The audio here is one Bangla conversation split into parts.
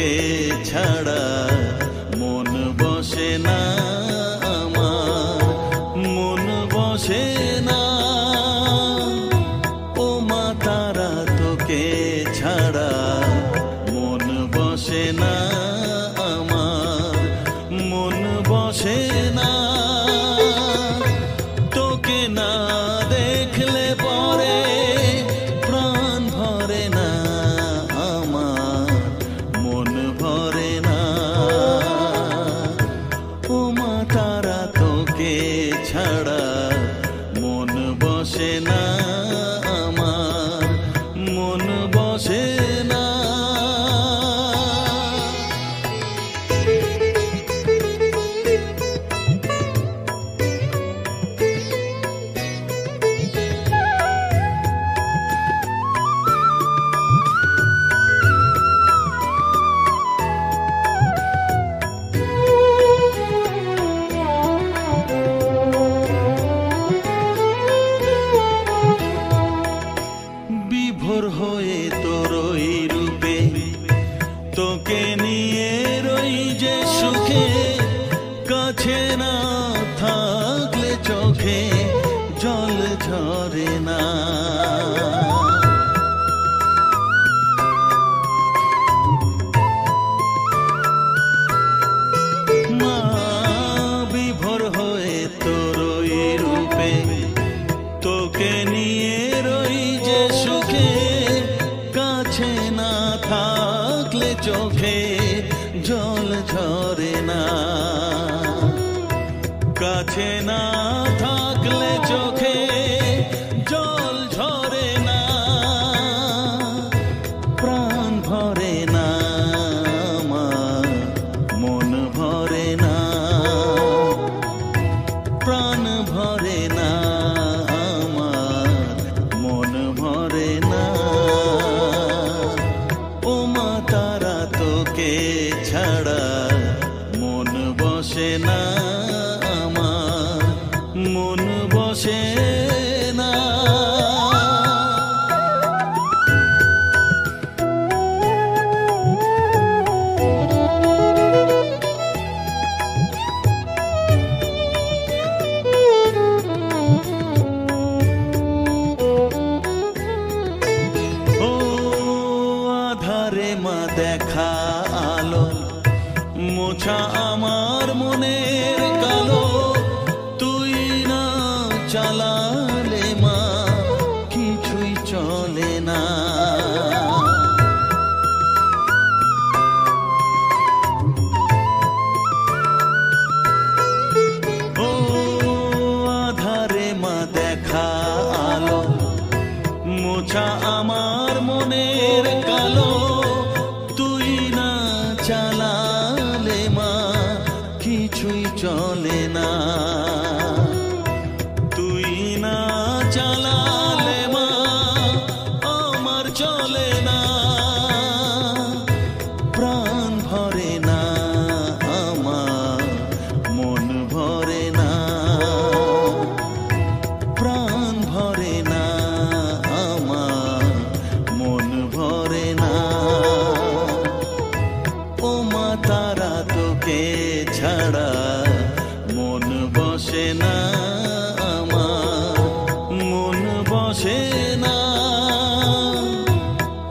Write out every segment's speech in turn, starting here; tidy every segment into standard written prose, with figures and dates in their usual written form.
তোকে ছাড়া মন বসে না আমার, মন বসে না। ও মা তারা তোকে ছাড়া মন বসে না আমার, মন বসে না। তোকে না দেখলে পরে প্রাণ ভরে না আমার, মন ভরে না। ও মা তারা তোকে ছাড়া মন বসে না আমার, মন বসে না। বিভোর হয়ে তোর ওই রূপে তোকে নিয়ে রই যে সুখে, কাছে না থাকলে চোখে জল ঝরে না। মা বিভোর হয়ে তোর ওই রূপে তোকে নিয়ে রই যে সুখে, কাছে না থাকলে চোখে জল ঝরে না। কাছে না থাকলে চোখে জল ঝরে না, প্রাণ ভরে না আমার, মন ভরে না, প্রাণ ভরে না আমার, মন ভরে না। ও মা তারা তোকে ছাড়া মন বসে না আমার, মন বসে না। ও আধারে মা দেখা আলো, মোছা আমার মনের কালো, তুই না চালালে মা কিছুই চলে না। ও আধারে মা দেখা আলো, মোছা আমার মনের কালো, তুই না চালালে মা কিছুই চলে না। তুই না চালালে মা আমার চলে না, প্রাণ ভরে না আমার, মন ভরে না, প্রাণ ভরে না আমার, মন ভরে না। ও মা তারা তোকে ছাড়া মন বসে না আমার, মন বসে না।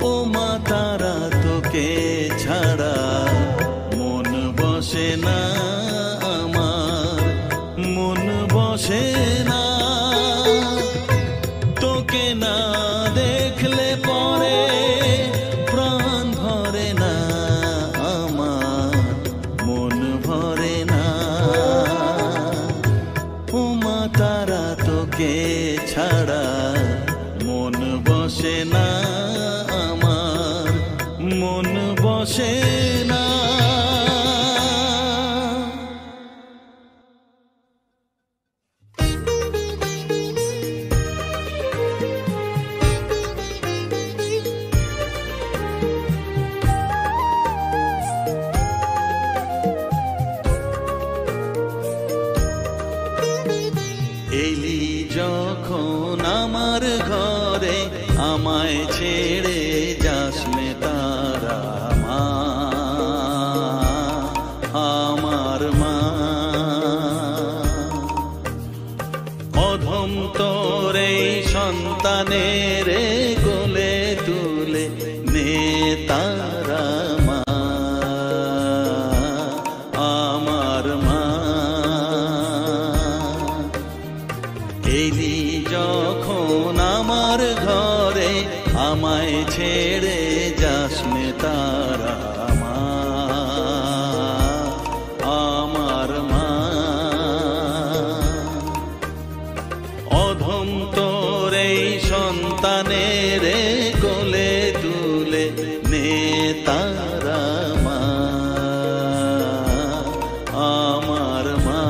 ও মা তারা তোকে ছাড়া মন বসে না আমার, মন বসে না। তোকে না দেখলে পরে প্রাণ ভরে না আমার, মন ভরে না। ও মা তারা তোকে ছাড়া মন বসে না আমার, মন বসে না। এলি যখন আমার ঘরে আমায় ছেড়ে যাস নে তারা মা। রে কোলে তুলে নে তারা মা, আমার মা। এলি যখন আমার ঘরে আমায় ছেড়ে যাস নে তারা মা, আমার মা। অধম তোর এই সন্তানের কোলে তুলে নে তারা মা, আমার মা।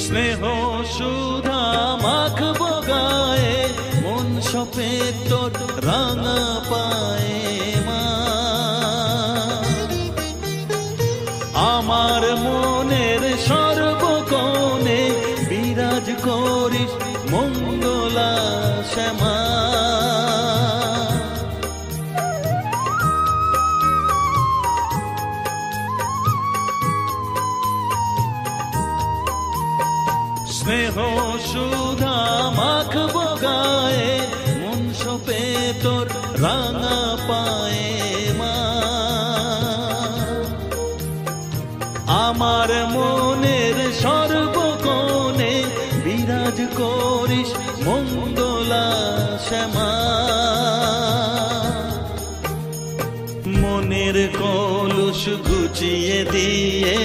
স্নেহ সুধা মাখবো গায়ে, মন সপে তোর রাঙা পায়ে মা। আমার মনের সর্বকোণে বিরাজ করিস মঙ্গলা শ্যামা। স্নেহ সুধা মাখবো গায়ে, মন সপে তোর রাঙা পায়ে মা। আমার মনের সর্বকোণে বিরাজ করিস মঙ্গলা শ্যামা। মনের কলুষ ঘুচিয়ে দিয়ে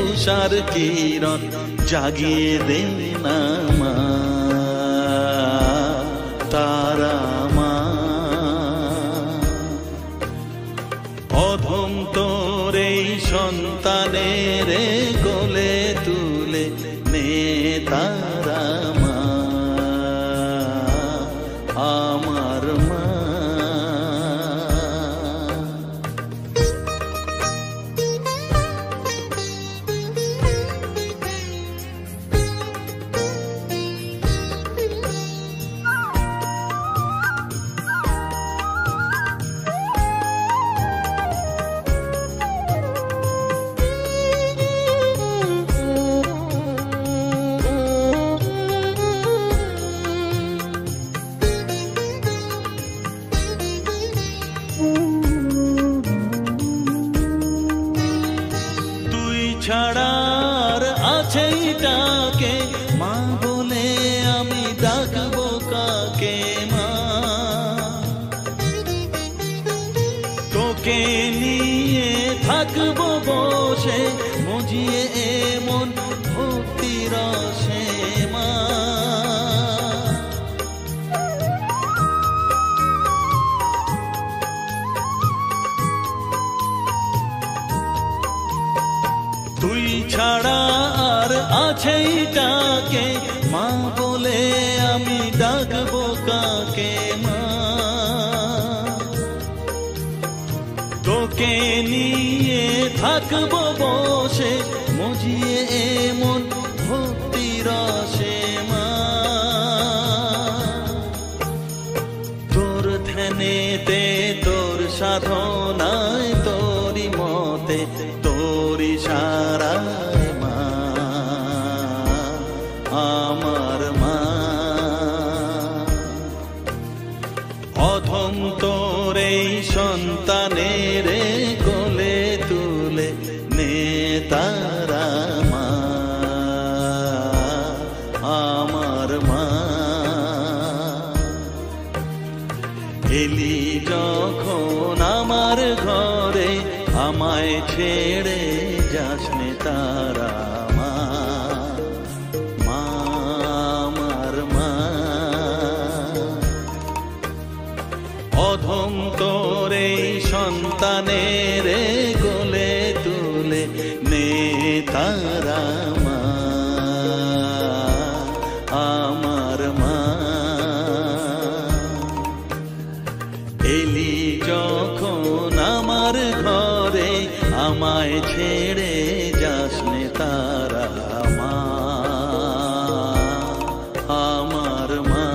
উষার কিরণ জাগিয়ে দে না মা, তারা মা। অধম তোর এই সন্তানের কোলে তুলে নে তারা মা, আমার মা। ছাড়ার আছে ডাকে মা বলে আমি ডাকবো কাকে মা। তোকে নিয়ে থাকবো বসে মজিয়ে এমন ভক্তি রসে মা। তুই ছাড়া আর আছে ডাকে মা বলে আমি ডাকবো কাকে মা। তোকে নিয়ে থাকবো বসে মজিয়ে এমন ভক্তি রসে মা। তোর ধ্যানেতে তোর সাধনায় তোরি মতে তোরি সারায় মা, আমার মা। অধম তোর এই সন্তানের কোলে তুলে নে তারা মা, আমার মা। এলি যখন আমার ঘরে আমায় ছেড়ে যাস নে তারা মা, আমার মা। অধম তোর এই সন্তানের কোলে তুলে নে তারা মা, আমার মা। এলি যখন আমার ঘর ছেড়ে যাস নে তারা মা, আমার মা।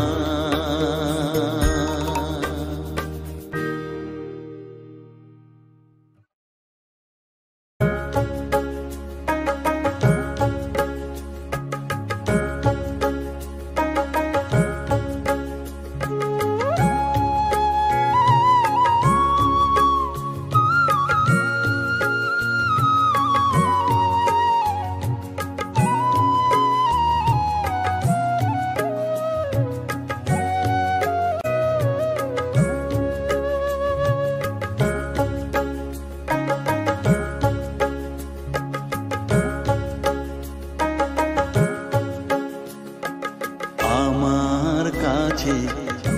আমার কাছে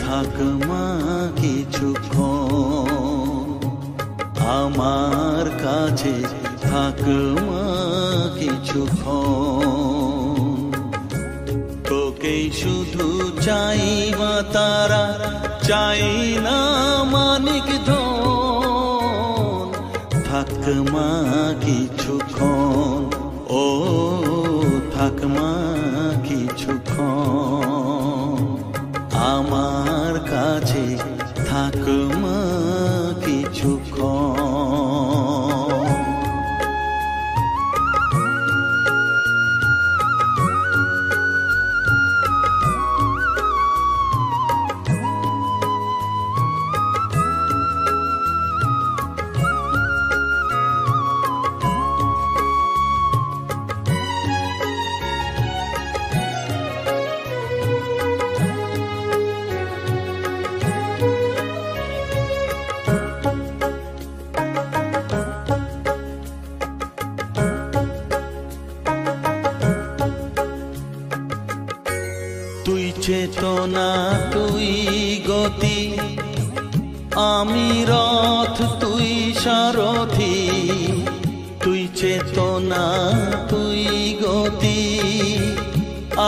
থাক মা কিছুক্ষণ, আমার কাছে থাক মা কিছুক্ষণ। তোকেই শুধু চাই মা তারা, চাই না মানিক ধন। থাক মা কিছুক্ষণ, ও থাক মা কিছুক্ষণ। আমার কাছে থাক মা কিছুক্ষণ। তুই চেতনা, তুই গতি, আমি রথ, তুই সারথি। তুই চেতনা, তুই গতি,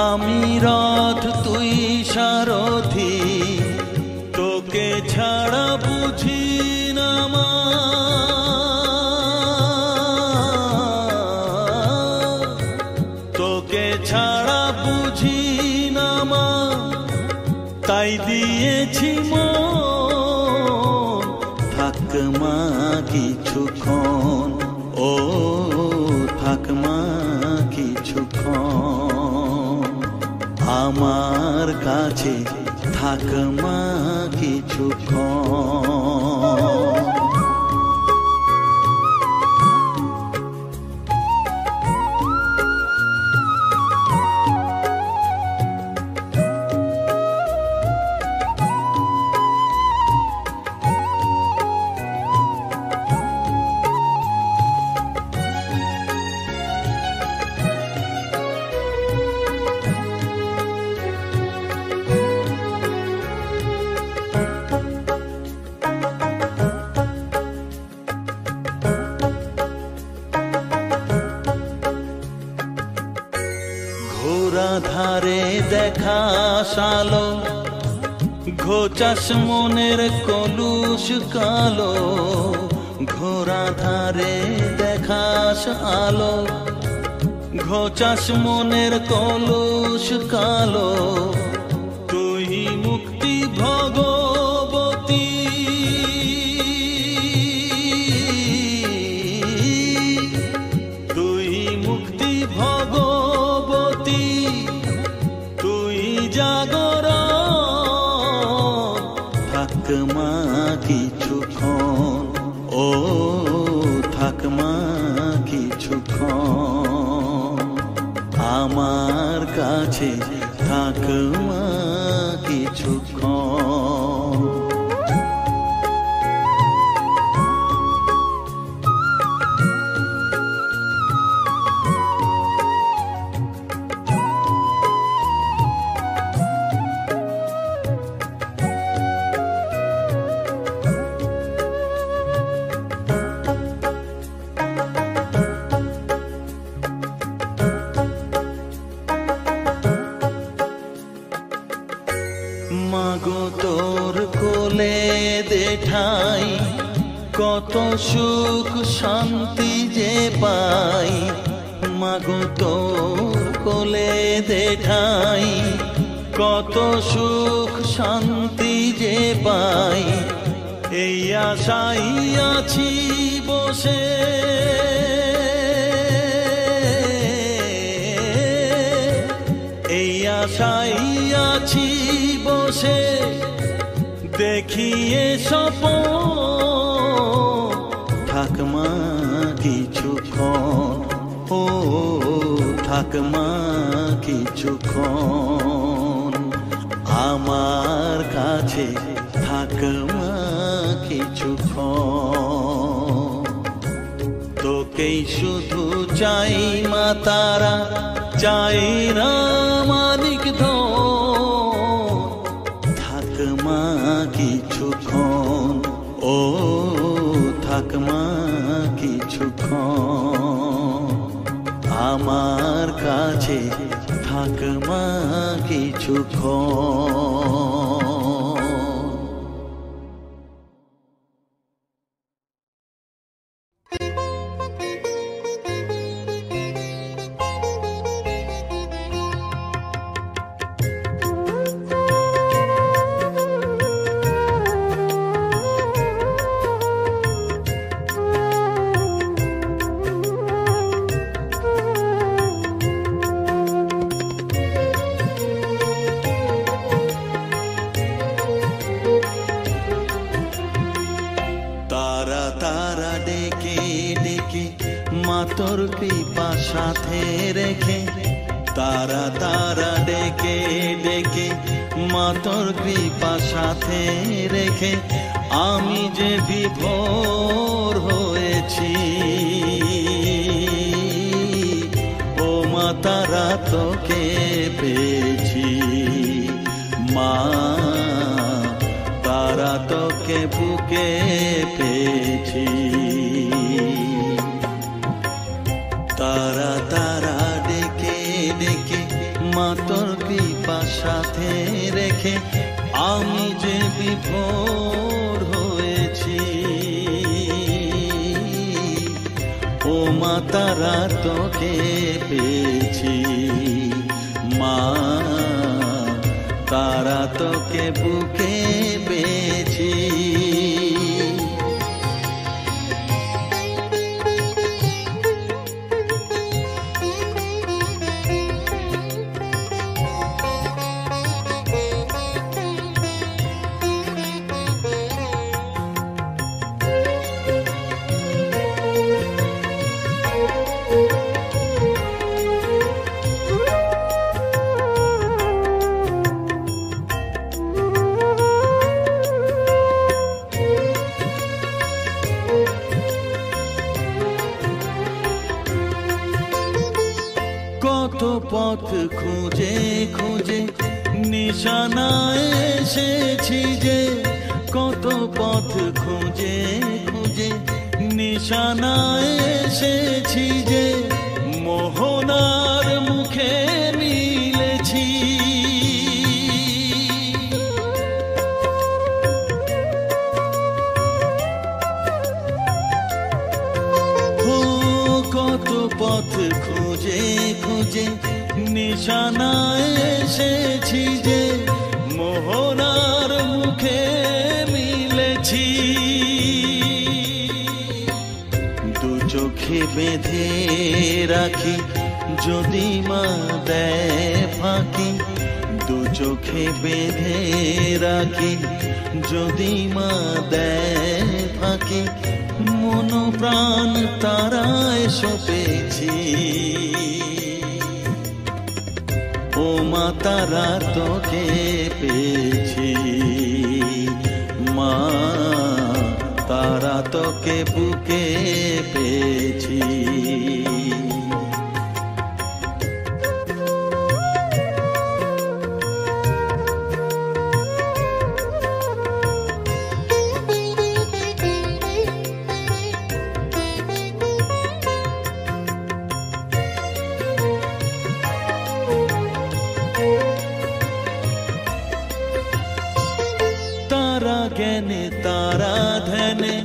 আমি রথ, তুই সারথি। তোকে ছাড়া বুঝি না মা, তোকে ছাড়া বুঝি না মা, তাই দিয়েছি মন। থাক মা কিছুক্ষণ, ও থাক মা কিছুক্ষণ। আমার কাছে থাক মা কিছুক্ষণ। ঘোরা ধারে দেখা সালো, ঘোচাস মনের কলুষ কালো। ঘোরা ধারে দেখাস আলো, ঘোচাস মনের কলুষ কালো। তুই মুক্তি ভগবতী, তুই মুক্তি ভগবতী, তুই জাগরণ। থাক মা কিছুক্ষণ, ও থাক মা কিছুক্ষণ। আমার কাছে থাক মা কিছুক্ষণ। মাগো তোর কোলে দে ঠাই, কত সুখ শান্তি যে যে পাই, মাগো তোর কোলে দেখাই, কত সুখ শান্তি যে পাই, এই আশাই আছি বসে। এই আশাই আছি বসে, দেখিয়ে স্বপন থাকমা কিছুক্ষণ, ও থাকমা কিছুক্ষণ, আমার কাছে থাকমা কিছুক্ষণ। তোকেই শুধু চাই মা তারা, চাই না মানিক ধন, থাকমা কিছুক্ষণ, ও থাকমা কিছুক্ষণ, আমার কাছে থাকমা কিছুক্ষণ। তোর কৃপা সাথে রেখে, তারা তারা ডেকে ডেকে, মা তোর কৃপা সাথে রেখে, আমি যে বিভোর হয়েছি, ও মা তারা তোকে পেয়েছি, মা তারা তোকে বুকে পেয়েছি। তারা তারা ডেকে ডেকে, মা তোর কৃপা সাথে রেখে, আমি যে বিভোর হয়েছি, ও মা তারা তোকে পেয়েছি, মা তারা তোকে বুকে পেয়েছি। কত পথ খুঁজে খুঁজে নিশানায় এসেছি যে, কত পথ খুঁজে খুঁজে নিশানায় এসেছি যে, মোহনার মুখে মিলেছি। কত পথ খুঁজে খুঁজে নিশানায় এসেছি যে, মোহনার মুখে মিলেছি। দু চোখে বেঁধে রাখি যদি মা দেয় ফাঁকি, দু চোখে বেঁধে রাখি যদি মা দেয় ফাঁকি, মন প্রাণ তারায় সপেছি, ও মা তারা তোকে পেয়েছি, মা তারা তোকে বুকে পেয়েছি। तारा ज्ञाने तारा धने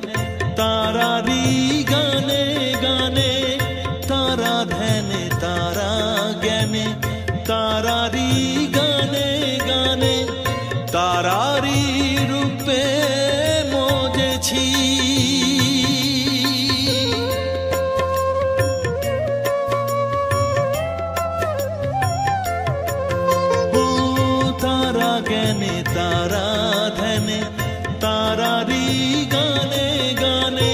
तारारी गाने गाने, জ্ঞানে তারা ধ্যানে তারারি গানে গানে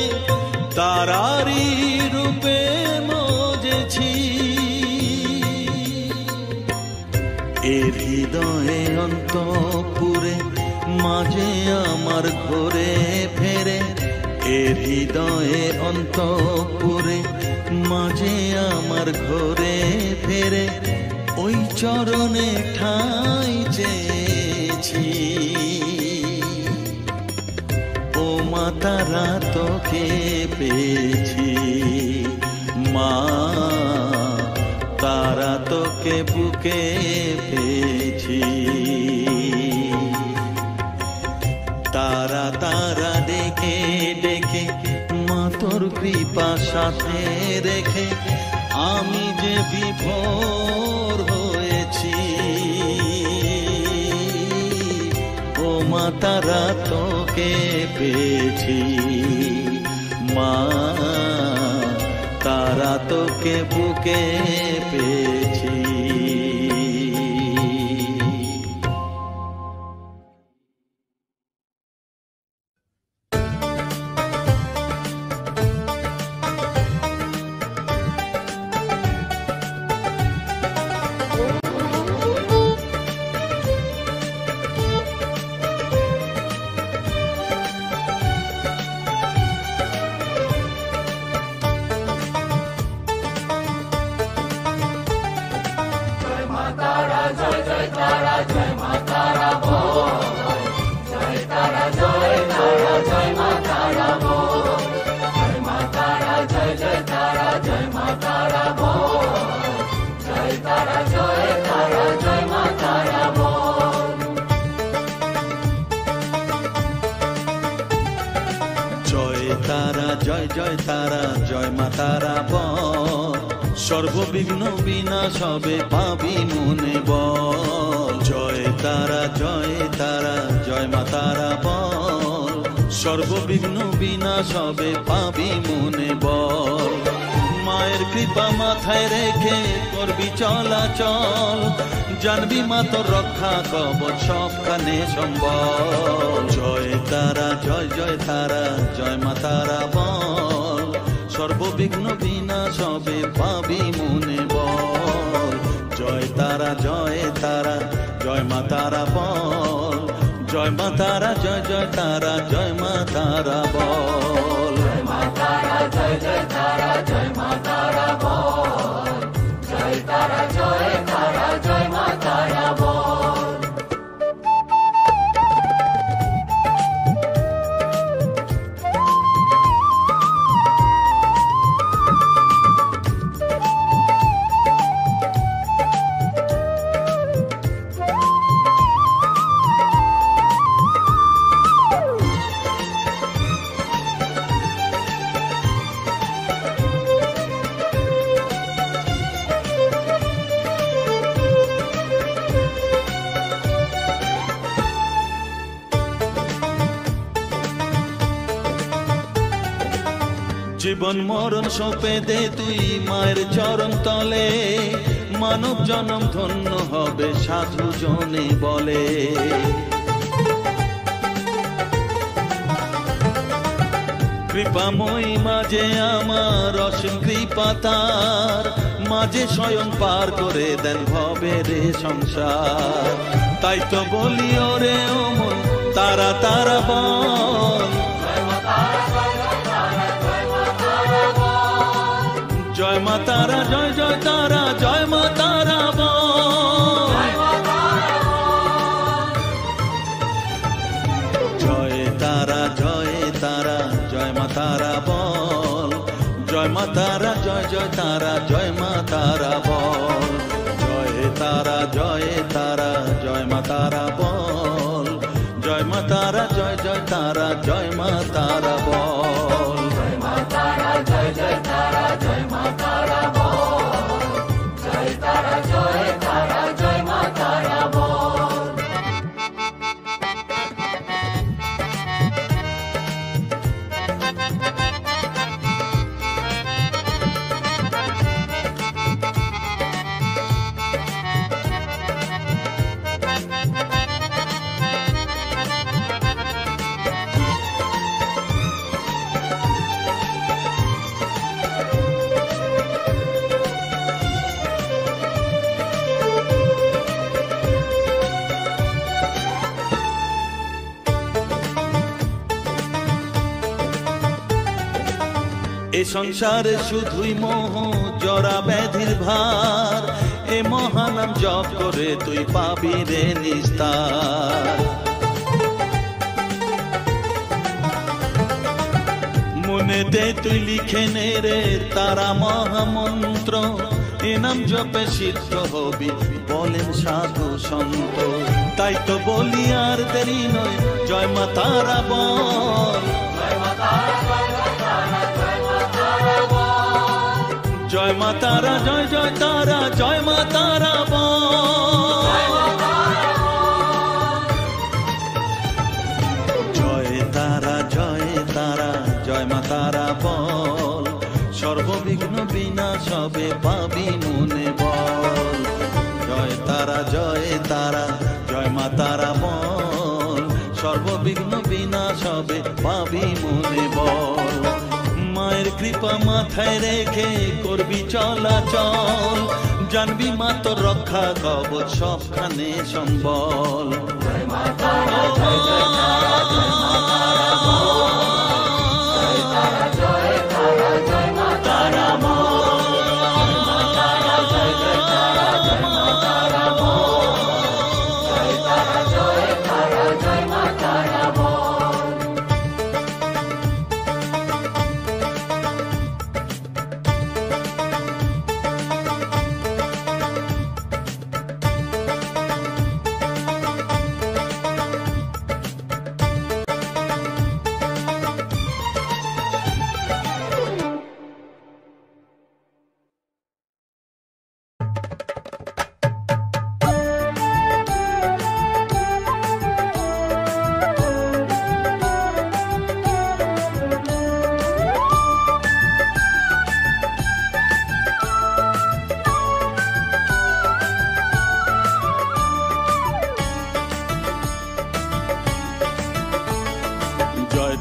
তারারি রূপে মজেছি এর হৃদয়ে অন্তঃপুরে মাঝে আমার ঘরে ফেরে এর হৃদয়ে অন্তঃপুরে মাঝে আমার ঘরে ফেরে ওই চরণে ঠাঁই চেয়েছি ও মা তারা তোকে পেয়েছি মা তারা তোকে বুকে পেয়েছি তারা তারা ডেকে ডেকে মা তোর কৃপা সাথে রেখে আমি যে বিভোর হয়েছি ও মা তারা তোকে পেয়েছি মা তারা তোকে বুকে পেয়েছি সর্ববিঘ্ন বিনাশ হবে পাবি মনে বল জয় তারা জয় মা তারা বল সর্ববিঘ্ন বিনাশ হবে পাবি মনে বল মায়ের কৃপা মাথায় রেখে করবি চলাচল জানবি মা তোর রক্ষা কবচ সবখানে সম্বল জয় তারা জয় মা তারা বল সর্ববিঘ্ন বিনাশ হবে পাবি মনে বল জয় তারা জয় মা তারা বল জয় মা তারা জয় তারা জয় মা তারা বল জয় মা তারা জয় মা তারা বল জয় তারা জয় মা তারা বল জীবন মরণ সঁপে দে তুই মায়ের চরণ তলে মানব জনম ধন্য হবে সাধু জনে বলে কৃপাময়ী মাঝে আমার অসীম কৃপা তার মাঝে স্বয়ং পার করে দেন ভবের সংসার তাই তো বলি ওরে ও মন তারা তারা বল জয় মা তারা জয় তারা জয় মা তারা বল জয় তারা জয় মা তারা বল জয় মা তারা জয় তারা জয় মা তারা বল জয় তারা জয় মা তারা বল জয় মা তারা জয় তারা জয় মা তারা বল জয় মা তারা জয় তারা জয় মা তারা বল জয় তারা জয় মা তারা বল সংসারে শুধুই মোহ জরা ব্যাধির ভার, এ মহানাম জপ করে তুই পাবি রে নিস্তার। মনেতে তুই লিখে নে রে তারা মহামন্ত্র, এ নাম জপে সিদ্ধ হবি বলেন সাধু সন্ত। তাই তো বলি আর দেরি নয়, জয় মা তারা বল, জয় মা তারা, জয় জয় তারা, জয় মা তারা বল, জয় তারা, জয় তারা, জয় মা তারা বল, সর্ববিঘ্ন বিনাশ হবে পাবি মনে বল। জয় তারা, জয় তারা, জয় মা তারা বল, সর্ববিঘ্ন বিনাশ হবে পাবি মনে বল। মায়ের কৃপা মাথায় রেখে করবি চলাচল, জানবি মা তোর রক্ষা কবচ সবখানে সম্বল। জয় মা তারা, জয় জয় তারা, জয় মা তারা বল, জয় তারা, জয় তারা, জয় মা তারা বল, জয় মা তারা, জয় জয় তারা, জয় মা তারা বল, জয় তারা, জয় তারা, জয় মা তারা বল।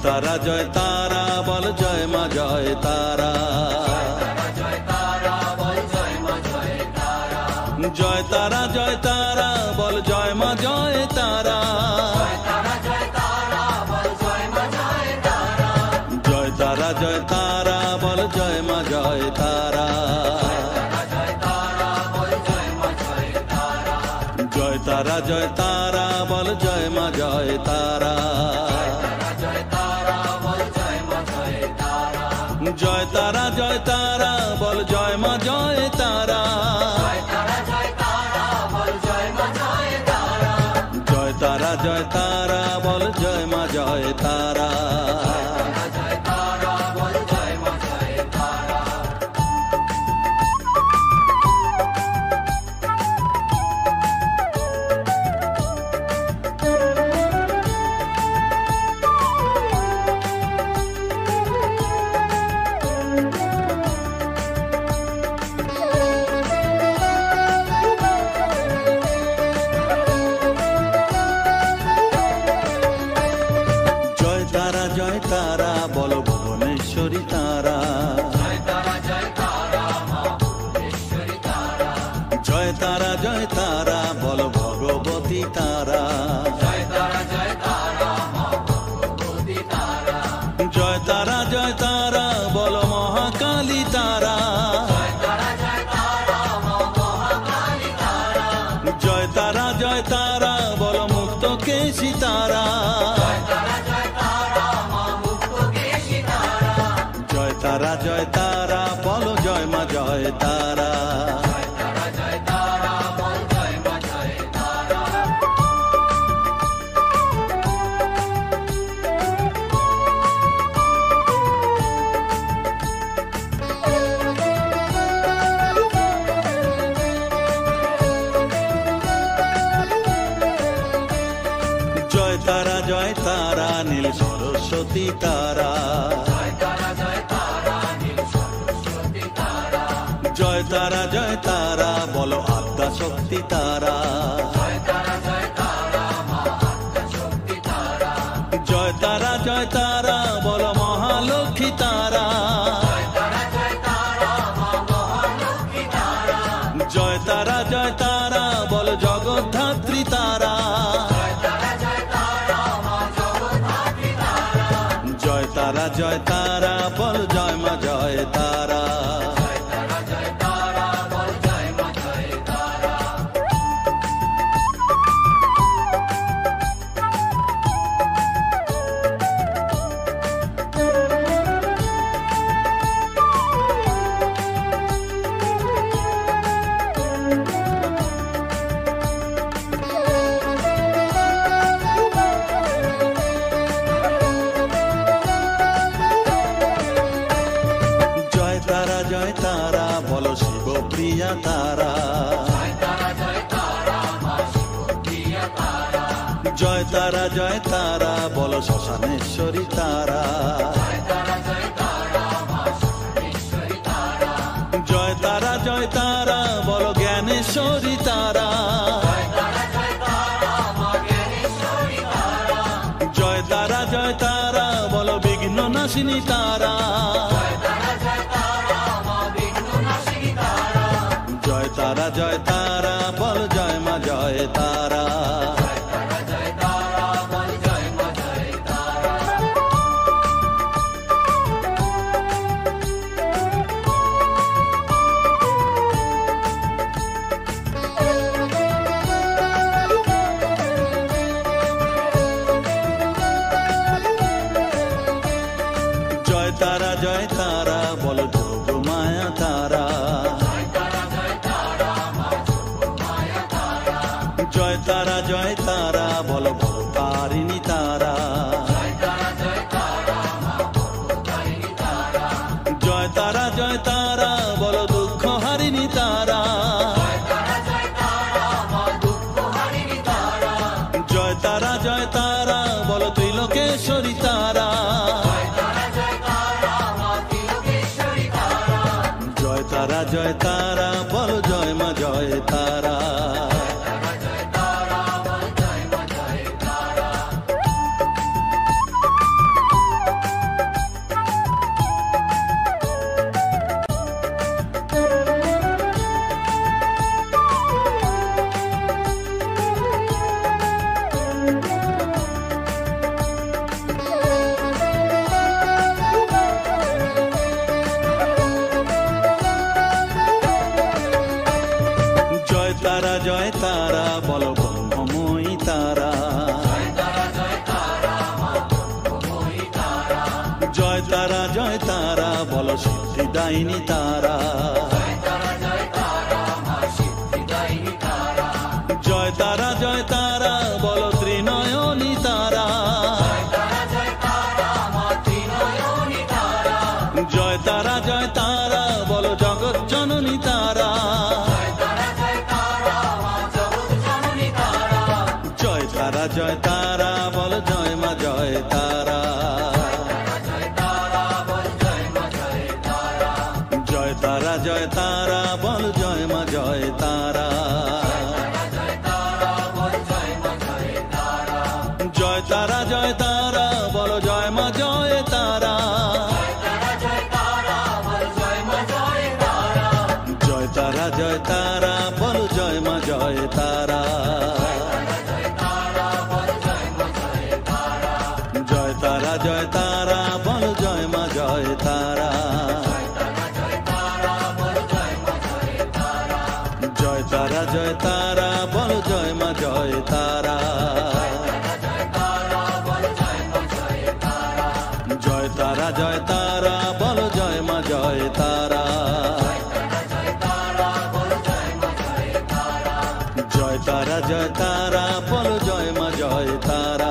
তারা, জয় তারা বল, জয় মা জয় তারা, জয় তারা, জয় তারা বল, জয় মা জয় তারা, জয় তারা, জয় তারা বল, জয় মা জয় তারা, জয় তারা, জয় তারা বল, জয় মা জয় তারা, জয় তারা, জয় তারা বল, জয় মা জয় তারা, জয় তারা, জয় তারা বল, জয় মা জয় তারা। জয় তারা বল, ভুবনেশ্বরী তারা, জয় তারা, জয় তারা বল, ভগবতী তারা, জয় তারা, জয় তারা বল, মহাকালী তারা, জয় তারা, জয় তারা বল, মুক্ত কেশী তারা, জয় তারা, জয় তারা বল, জয় মা জয় তারা। জয় তারা, জয় তারা নীল সরস্বতী তারা, জয় তারা, জয় তারা বলো আদ্যা শক্তি তারা, জয় তারা, জয় তারা বলো মহালক্ষ্মী তারা, জয় তারা, জয় তারা বলো জগদ্ধাত্রী তারা, জয় তারা, জয় তারা বল, জয় মা জয় শিব প্রিয়া তারা, জয় তারা জয় তারা বলো শ্মশানেশ্বরী তারা, জয় তারা জয় তারা বলো জ্ঞানেশ্বরী তারা, জয় তারা জয় তারা বলো বিঘ্ন নাশিনী তারা, জয় তারা জয় তারা বল জয় মা জয় তারা। জয় তারা জয় তারা বলো যোগ মায়া তারা, জয় তারা জয় তারা বলো ভবতারিণী তারা, জয় তারা জয় তারা বলো দুঃখ হারিণী তারা, জয় তারা জয় তারা বলো ত্রিলোকেশ্বরী তারা, জয় তারা জয় তারা বলো জয় মা জয় তারা। জয় তারা জয় তারা বলো ব্রহ্মময়ী তারা, জয় তারা জয় তারা বলো সিদ্ধিদায়িনী তারা, জয় তারা জয় তারা বলো ত্রিনয়নী তারা, জয় তারা জয় তারা বলো জগৎ জননী তারা, জয় তারা জয় তারা বল জয় মা জয় তারা, জয় তারা জয় তারা বল জয় মা জয় তারা, জয় তারা জয় তারা বলো জয় মা জয় তারা, জয় তারা জয় তারা বল জয় মা জয় তারা, জয় তারা জয় তারা বল জয় মা জয় তারা, জয় তারা জয় তারা বল জয় মা জয় তারা, জয় তারা জয় তারা বল জয় মা জয় তারা, জয় তারা জয় তারা বল জয় মা জয় তারা।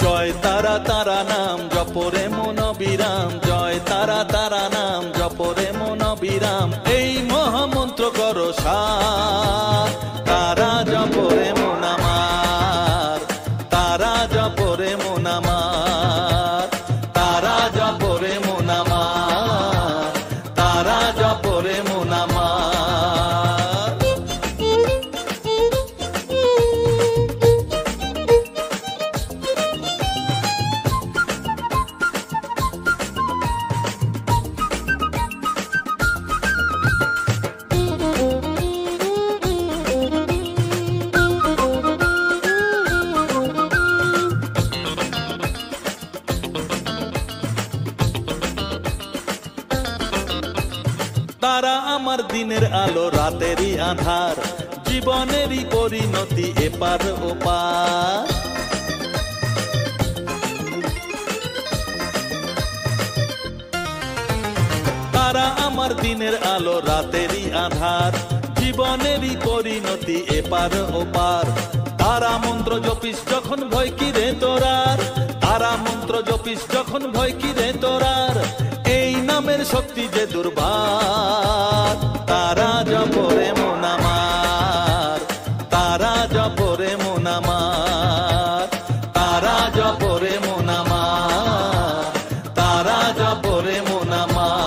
জয় তারা তারা নাম জপরে মন বিরাম, জয় তারা তারা নাম জপরে মন বিরাম, এই মহামন্ত্র করো সার, তারা জপরে মন আমার, তারা জপরে মন আমার, তারা জপরে মন আমার, তারা জপরে মন আমার। আমার দিনের আলো রাতেরই আধার, জীবনেরই পরিণতি এপার ওপার। তারা আমার দিনের আলো রাতেরই আধার, জীবনেরই পরিণতি এপার ওপার। তারা মন্ত্র জপিস যখন ভয় কি রে তোরার, তারা মন্ত্র জপিস যখন ভয় কি রে তোরার, এই নামের শক্তি যে দুর্বার। তারা জপরে মন আমার, তারা জপরে মন আমার, তারা জপরে মন আমার, তারা জপরে মন আমার।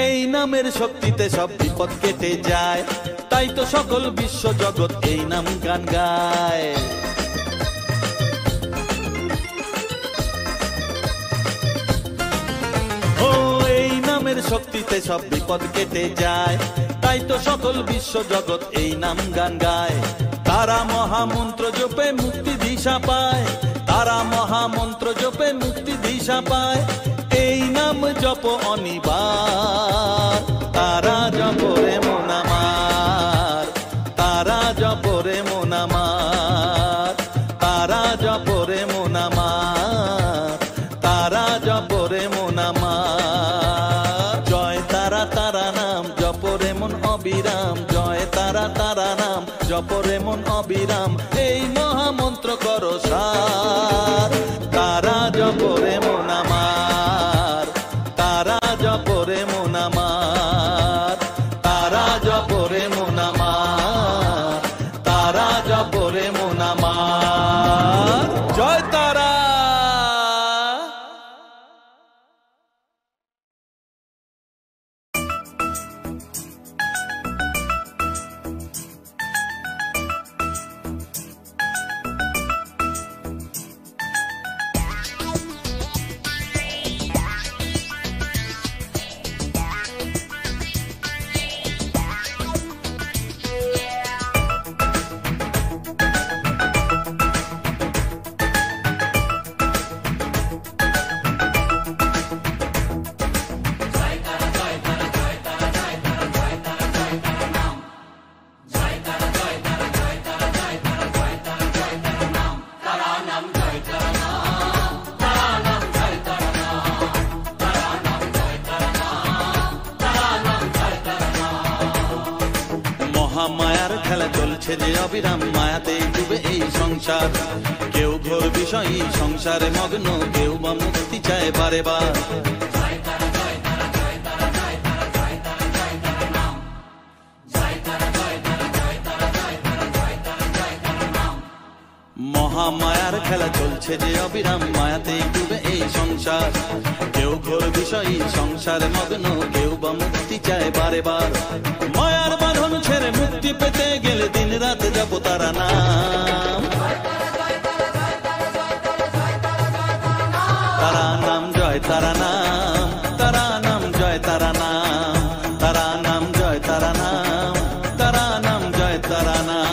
এই নামের শক্তিতে সব বিপদ কেটে যায়, তাই তো সকল বিশ্ব জগৎ এই নাম গান গায়। ও এই নামের শক্তিতে সব বিপদ কেটে যায়, তাই তো সকল বিশ্ব জগৎ এই নাম গান গায়। তারা মহামন্ত্র জপে মুক্তি দিশা পায়, তারা মহামন্ত্র জপে মুক্তি দিশা পায়, এই নাম জপ অনিবার। তারা জপরে মন আমার, তারা জপরে মন আমার, তারা জপরে মন আমার, তারা জপরে মন আমার। জয় তারা তারা নাম জপরে মন অবিরাম, জয় তারা তারা নাম জপরে মন অবিরাম, এই মহামন্ত্র করো সার। তারা জপরে মন আমার, তারা জপরে মন আমার, তারা জপরে মন আমার, তারা জপরে মন আমার। জয় তারা। মায়ার খেলা চলছে যে অবিরাম, মায়াতে ডুবে এই সংসার। কেউ ঘোর বিষয়ী সংসারে মগ্ন, কেউ বা মুক্তি চায় বারে বার। মহামায়ার খেলা চলছে যে অবিরাম, মায়াতে ডুবে এই সংসার। কেউ ঘোর বিষয়ী সংসারে মগ্ন, কেউ বা মুক্তি চায় বারে বার। মায়ার বাঁধন ছেড়ে মুক্তি পেতে গেলে দিন রাত জপ তারা নাম, তারা নাম জয় তারা নাম, তারা নাম জয় তারা নাম, তারা নাম জয় তারা নাম, তারা নাম জয় তারা নাম।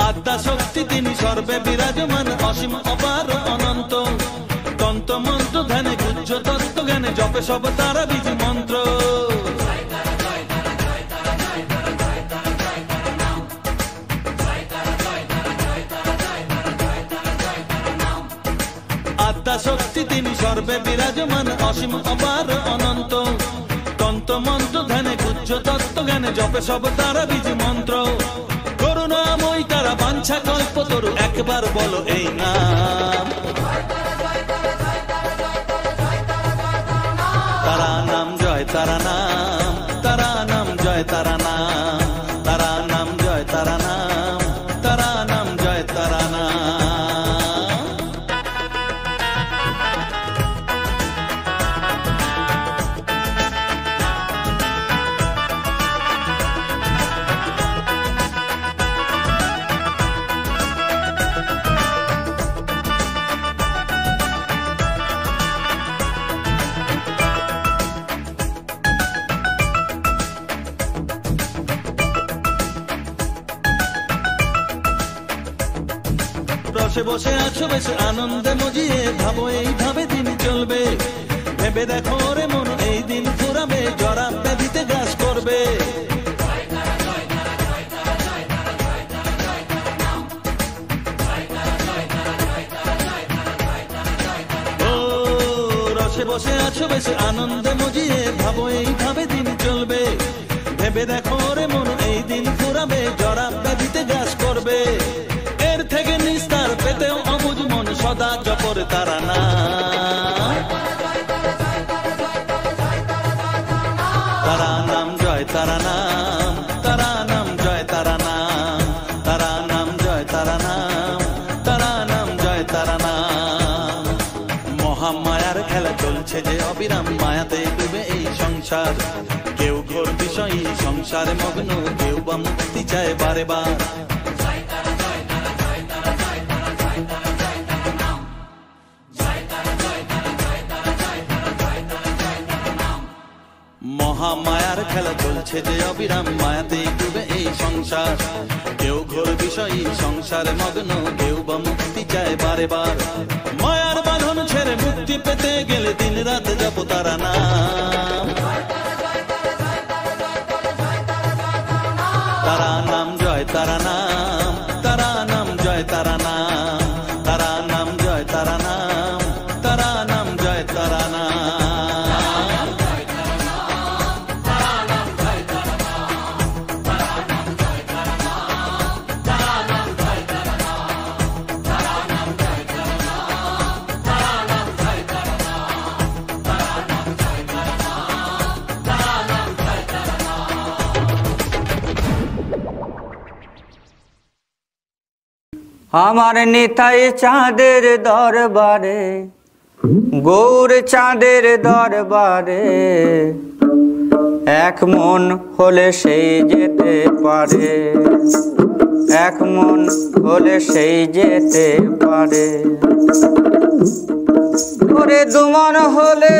আত্মা শক্তি তিনি সর্বে বিরাজমান, অসীম অপার অনন্ত। তন্ত্র মন্ত্র ধ্যানে গুহ্য তত্ত্ব জ্ঞানে জপে সব তারা বীজ মন্ত্র। আত্মা শক্তি তিনি সর্বে বিরাজমান, অসীম অপার অনন্ত। তন্ত্র মন্ত্র ধ্যানে গুহ্য তত্ত্ব জ্ঞানে জপে সব তারা বীজ মন্ত্র। করুণাময়ী তারা বাঞ্ছা কল্পতরু, একবার বলো এই নাম। তারা নাম জয় তারা নাম, তারা জয় তারা নাম, তারা নাম জয় তারা নাম, তারা নাম জয় তারা নাম। রসে বসে আছো বেশ আনন্দে মজিয়ে, ভাবো এইভাবে দিন চলবে, ভেবে দেখো রে মন এই দিন ফুরাবে, জরা ব্যাধিতে গ্রাস করবে। ও রসে বসে আছো বেশ আনন্দে মজিয়ে, ভাবো এইভাবে দিন চলবে, ভেবে দেখো রে মন এই দিন ফুরাবে, জরা ব্যাধিতে গ্রাস করবে। এর থেকে নিস্তার পেতেও অবুঝ মন সদা জপর তারা নাম, তারা নাম জয় তারা নাম, তারা নাম জয় তারা নাম, তারা নাম জয় তারা নাম, তারা নাম জয় তারা নাম। মহামায়ার খেলা চলছে যে অবিরাম, মায়াতে ডুবে এই সংসার, কেউ ঘোর বিষয়ী সংসারে মগ্ন, কেউ বা মুক্তি চায় বারে বার। মহামায়ার খেলা চলছে যে অবিরাম, মায়াতে ডুবে এই সংসার, কেউ ঘোর বিষয়ী সংসারে মগ্ন, কেউ বা মুক্তি চায় বারে বার। মায়ার বাঁধন ছেড়ে মুক্তি পেতে গেলে দিন রাত জপ তারা নাম, তারা নাম জয় তারা নাম, তারা নাম জয় তারা নাম, তারা নাম জয় তারা নাম, তারা নাম জয় তারা নাম। আমার নিতাই চাঁদের দরবারে, গৌর চাঁদের দরবারে, এক মন হলে সেই যেতে পারে, এক মন হলে সেই যেতে পারে। ওরে দুমন হলে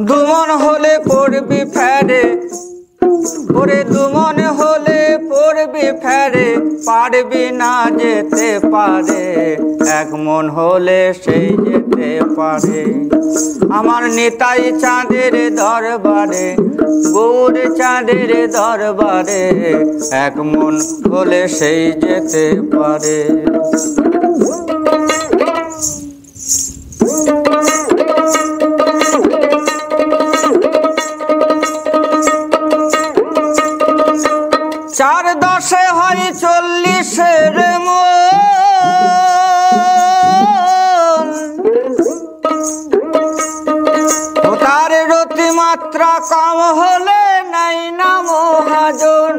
দুমন হলে পড়বি ফেরে, ওরে দুমন হলে পড়বি ফেরে, পারবি না যেতে পারে, এক মন হলে সেই যেতে পারে। আমার নিতাই চাঁদের দরবারে, গৌর চাঁদের দরবারে, এক মন হলে সেই যেতে পারে। চার দশে হয় 40-এর মন, ও তার রতি মাত্রা কম হলে নাই না মহাজন,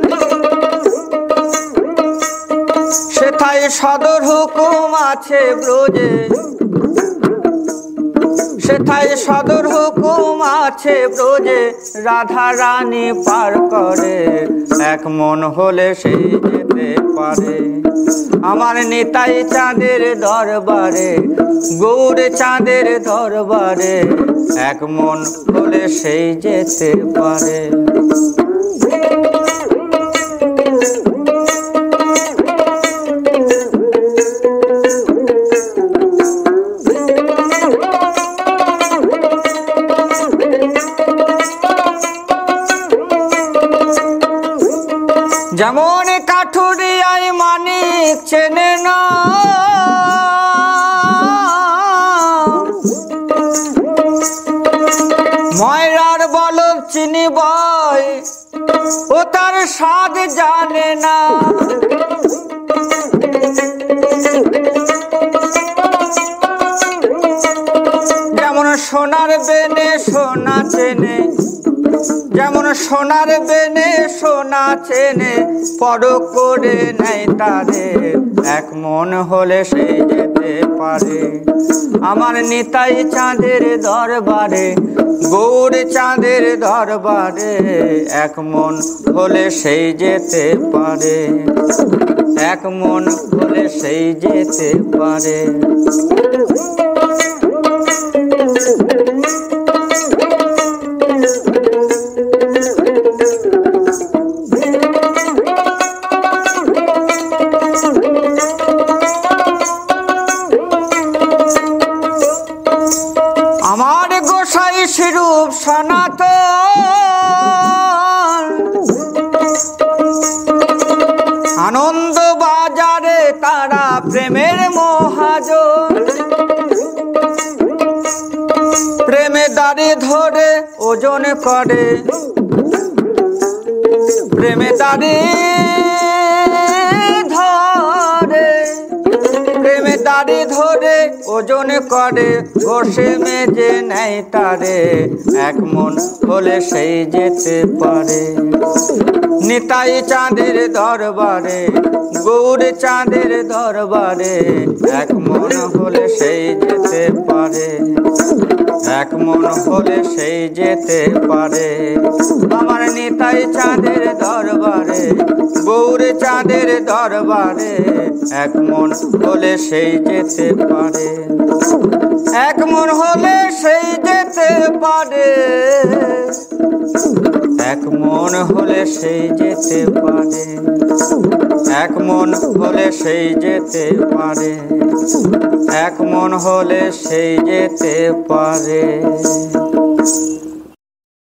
সেথায় সদর হুকুম আছে ব্রজে, সেথায় সদর হুকুম আছে ব্রজে, রাধা রানী পার করে, এক মন হলে সেই যেতে পারে। আমার নিতাই চাঁদের দরবারে, গৌর চাঁদের দরবারে, এক মন হলে সেই যেতে পারে। যেমন কাঠুরিয়ায় মানিক চেনে না, ময়রার বলদ চিনি বয়, ও তার স্বাদ জানে না। সোনার বেনে সোনা চেনে, যেমন সোনার বেনে সোনা চেনে, পরখ করে নেয় তারে, এক মন হলে সেই যেতে পারে। আমার নিতাই চাঁদের দরবারে, গৌর চাঁদের দরবারে, এক মন হলে সেই যেতে পারে, এক মন হলে সেই যেতে পারে। আমার গোসাই স্বরূপ সনাতন, আনন্দ বাজারে তারা প্রেমের মহাজন, প্রেমে দাড়ি ধরে ওজন করে, প্রেমে দাড়ি ধরে, প্রেমে দাড়ি ধরে ওজন করে, বসে মেজে নেয় তারে, এক মন হলে সেই যেতে পারে। নিতাই চাঁদের দরবারে, গৌর চাঁদের দরবারে, এক মন হলে সেই যেতে পারে, এক মন হলে সেই যেতে পারে। আমার নিতাই চাঁদের দরবারে, গৌর চাঁদের দরবারে, এক মন হলে সেই যেতে পারে, এক মন হলে সেই যেতে পারে, এক মন হলে সেই যেতে পারে, এক মন হলে সেই যেতে পারে, এক মন হলে সেই যেতে পারে।